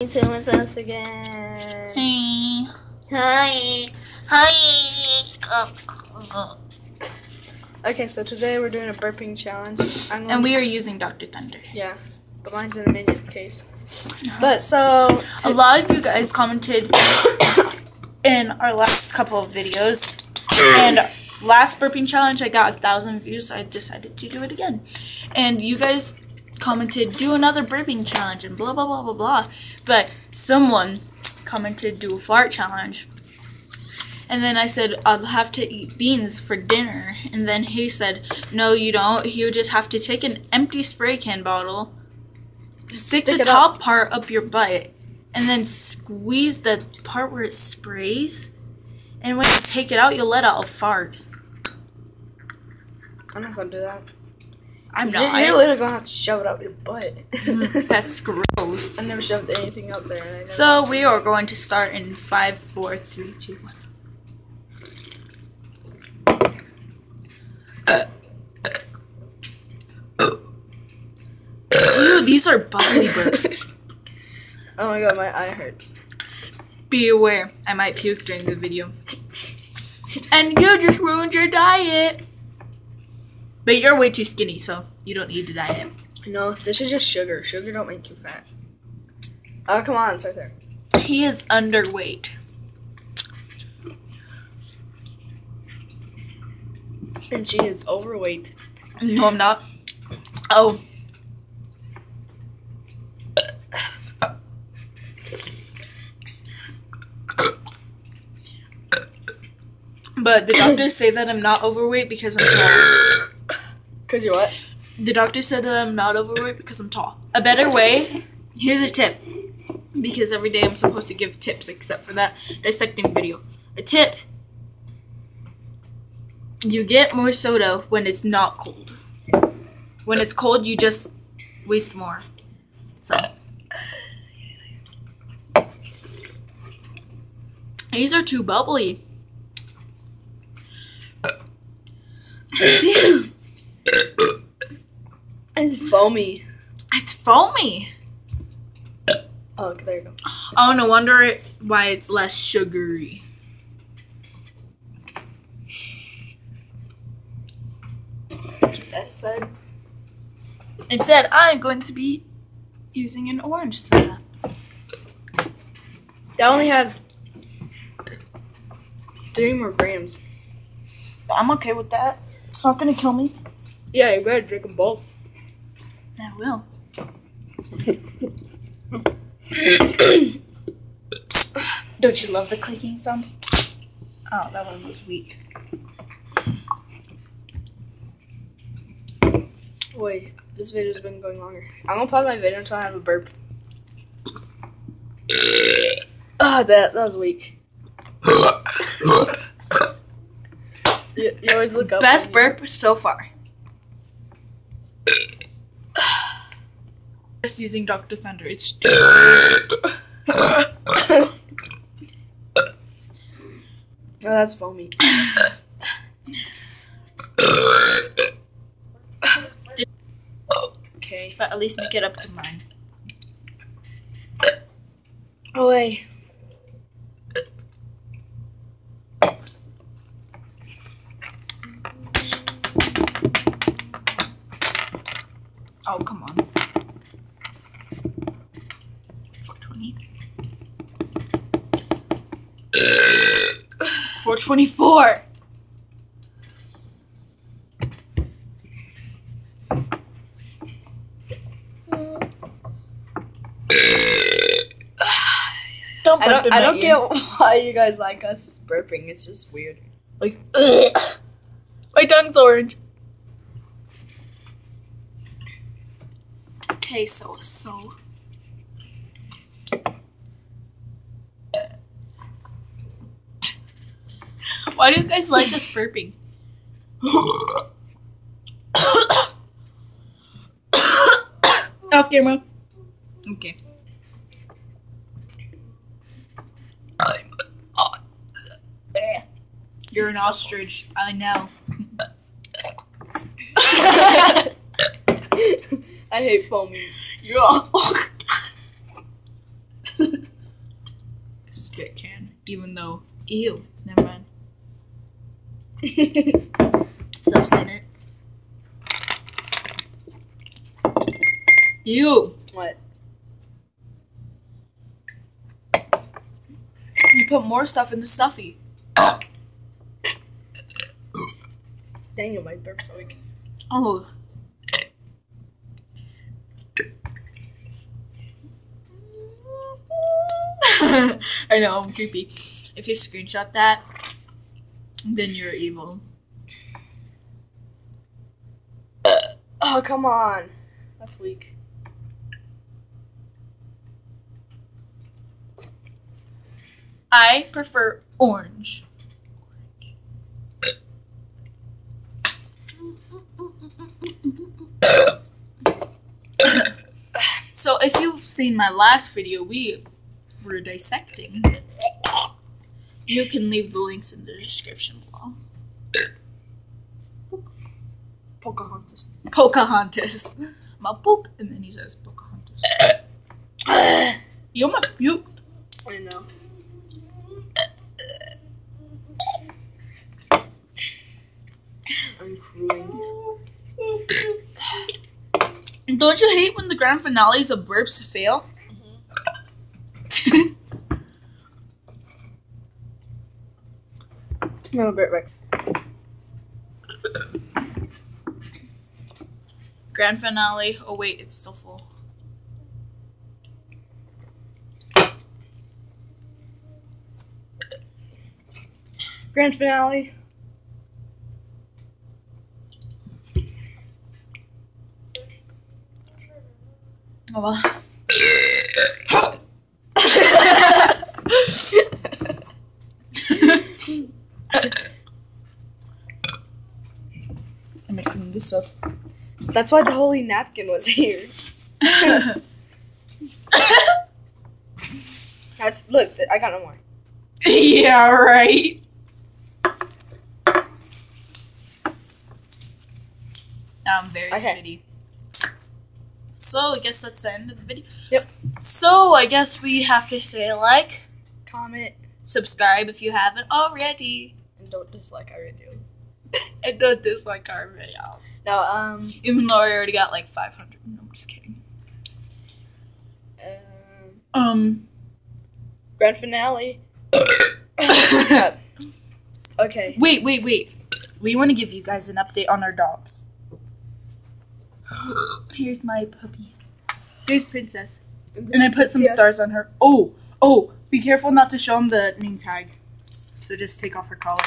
With us again. Hey. Hi. Hi. Okay, so today we're doing a burping challenge. And we are using Dr. Thunder. Yeah, but mine's in a minion case. But so a lot of you guys commented in our last couple of videos, and last burping challenge I got 1,000 views, so I decided to do it again. And you guys commented, do another burping challenge and blah blah blah blah blah. But someone commented, do a fart challenge. And then I said, I'll have to eat beans for dinner. And then he said, no, you don't. You just have to take an empty spray can bottle, stick the top part up your butt, and then squeeze the part where it sprays. And when you take it out, you'll let out a fart. I'm not gonna do that. I'm not. You're literally gonna have to shove it up your butt. That's gross. I never shoved anything up there. And So we are going to start in 5, 4, 3, 2, 1. Ew, these are bubbly burps. Oh my god, my eye hurts. Be aware, I might puke during the video. And you just ruined your diet. But you're way too skinny, so you don't need a diet. No, this is just sugar. Sugar don't make you fat. Oh, come on, it's right there. He is underweight. And she is overweight. No, I'm not. Oh. But the doctors say that I'm not overweight because I'm tall. Cause you're what? The doctor said that I'm not overweight because I'm tall. A better way, here's a tip. Because every day I'm supposed to give tips except for that dissecting video. A tip. You get more soda when it's not cold. When it's cold, you just waste more. So. These are too bubbly. It's foamy. It's foamy. Oh, okay, there you go. Oh, no wonder why it's less sugary. Keep that aside. Instead, I'm going to be using an orange soda. That only has 3 more grams. I'm okay with that. It's not going to kill me. Yeah, you better drink them both. I will. Don't you love the clicking sound? Oh, that one was weak. Wait, this video's been going longer. I'm gonna pause my video until I have a burp. Ah, that was weak. you always look up. Best burp so far. Just using Dr. Thunder. It's Oh, that's foamy. Okay. But at least make it up to mine. Oh, wait. Oh, come on. 420. 424. I don't get why you guys like us burping. It's just weird. Like, my tongue's orange. Okay, so. Why do you guys like us burping? Off camera. Okay. You're an ostrich. I know. I hate foamy. You're awful. legit can, even though, ew, never mind. Stuff's in it. Ew. What? You put more stuff in the stuffy. Daniel might burp so we can. Oh. I know, I'm creepy. If you screenshot that, then you're evil. Oh, come on. That's weak. I prefer orange. So if you've seen my last video, we were dissecting. You can leave the links in the description below. Pocahontas. Pocahontas. My poke, and then he says Pocahontas. You almost puked. I know. I'm cruising. Don't you hate when the grand finales of burps fail? I'm gonna burp back. Grand finale. Oh wait, it's still full. Grand finale. Oh well. I'm mixing this up. That's why the holy napkin was here. Look, I got no more. Yeah, right. Now I'm very spitty. So I guess that's the end of the video. Yep. So I guess we have to say like, comment, subscribe if you haven't already, and don't dislike our videos. And don't dislike our videos. No, even though I already got like 500. No, I'm just kidding. Grand finale. Okay. Wait. We want to give you guys an update on our dogs. Here's my puppy. Here's Princess. And I put some stars on her. Oh, be careful not to show them the name tag. So just take off her collar.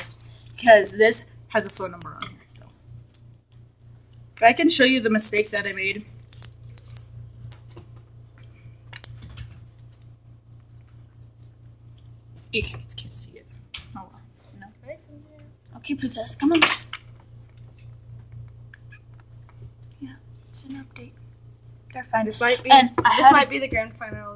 Because this has a phone number on here. So if I can show you the mistake that I made. You can't see it. Oh well. No. Okay, Princess, come on. Yeah, it's an update. They're fine. This might be and this might be the grand finale.